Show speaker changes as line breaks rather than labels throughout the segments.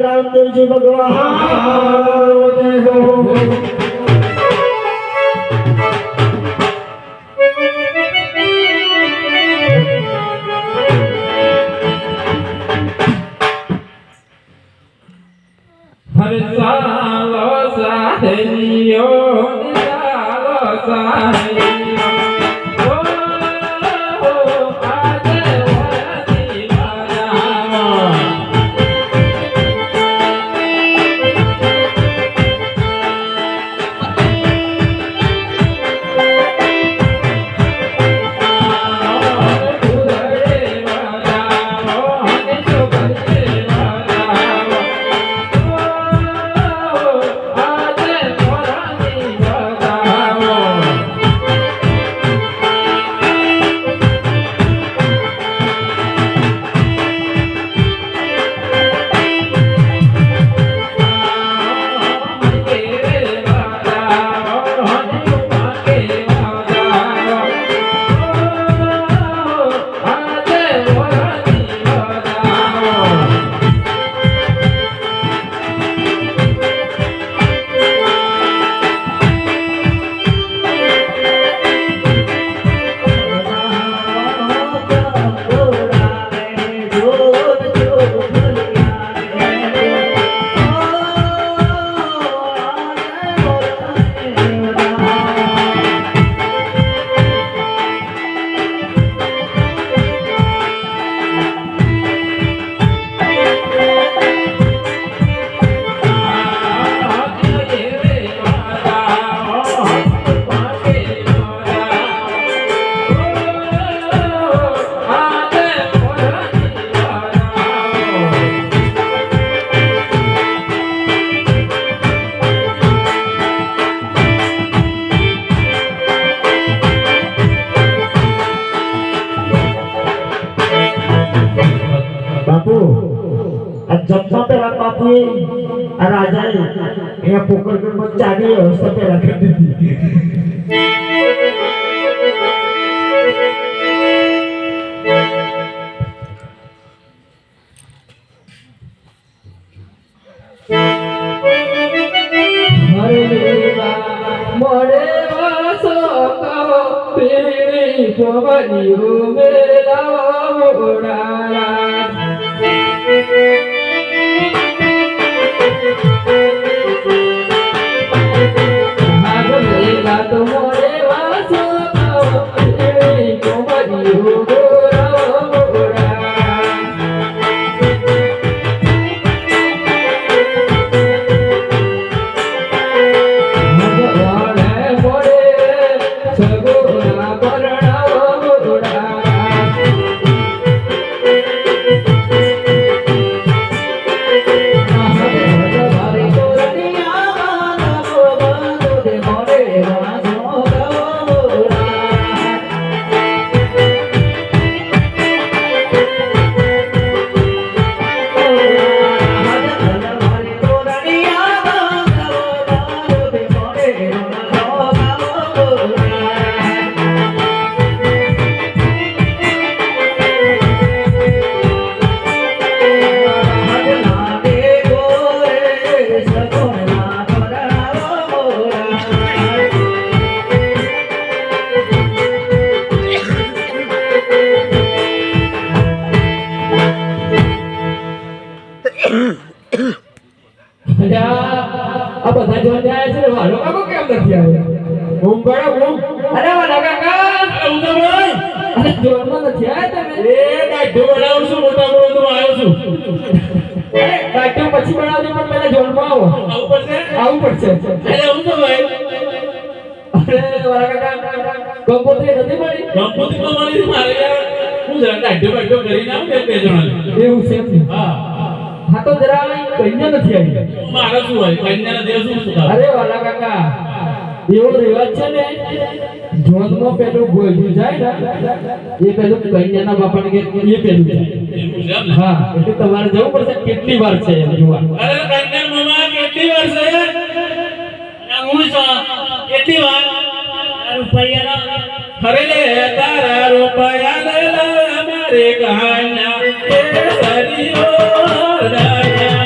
રામદેવજી ભગવાન
હરે સાલો સાહેલિયો સાલો સાહેલિયો
जब पेला बापू राजा यहाँ पोकरगढ़ में चाली व्यवस्था पे रख दी थी
અરે જોરમાં નથી આયા તમે
એ દાઢો બનાવું છું મોટા મોટો તો આવ્યો છું
અરે ગાંઠિયો પછી બનાવજો પણ પહેલા જોરમાં આવો
આવું પડશે
આવું પડશે
અરે હું તો ભાઈ
અરે વાલા કાકા કંકોત્રી નથી મળી
કંકોત્રી તો મળી હતી મારે યાર હું જરા દાઢો બાઢો કરીને આવું બે જણા
એવું છે એમ ને?
હા
હા તો જરા કન્યા નથી આવી
મારે શું હોય કન્યાના દેવ શું શું
અરે વાલા કાકા એવો રિવાજ છે ને જોનમાં પેલું ગોળ્યું જાય ને એ પેલું કન્યાના બાપાને કે એ પેલું જાય
એવું છે એમ ને?
હા એટલે તમારે જવું પડશે કેટલી વાર છે એમ જોવા
અરે કન્યા મામા કેટલી વાર છે અને હું છું કેટલી વાર રૂપિયા ખરે લે તારા રૂપિયા લે મારે કહાના એ સરિયો રાજા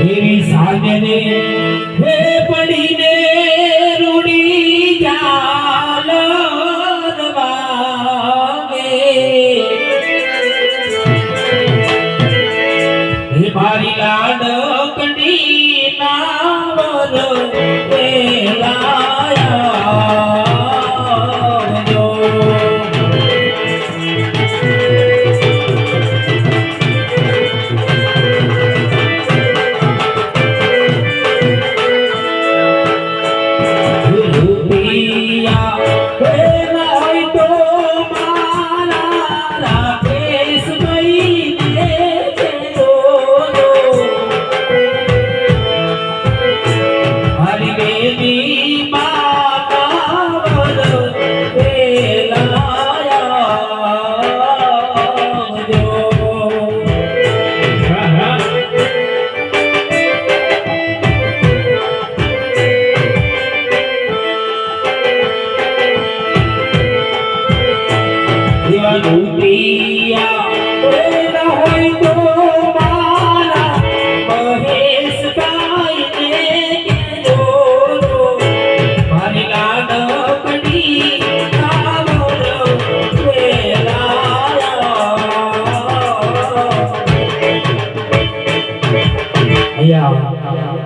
એવી સાગરે હે પડીને રૂડી જાલ વાગે હે મારી લાડ કંડી નાવર પેલાયો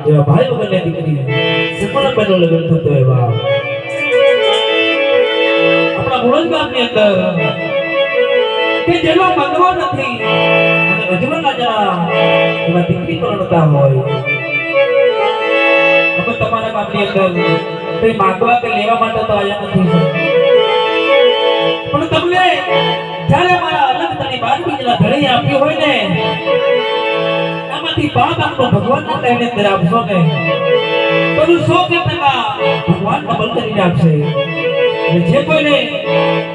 એવા ભાઈ વગરની દીકરી સફળતાનો લગ્ન થતો એવા આપણા મુળજ ગામની અંદર કે જેનો મંગવો નથી અને રજવાના જણા એવા દીકરી પરણતા હોય હવે તમારા ગામની અંદર કઈ માંગવા કે લેવા માટે તો આયા નથી પણ તમને જ્યારે મારા અનંતની બાજુ જેના ઘરે આપ્યું હોય ને એમાંથી બાપ આપનો ભગવાનના કહીને અંદર આપશો ને તો 100% ભગવાનના બળ કરીને આપશે અને જે કોઈને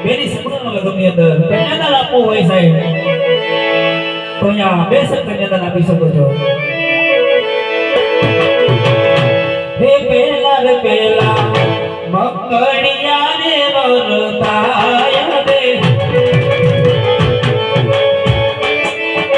બેની સપનાના લગ્નની અંદર કન્યાદાન આપવું હોય સાહેબ તો અહીંયા બેસક કન્યાદાન આપી શકો છો હે પેલા રે પેલા મકડિયા રે વરતા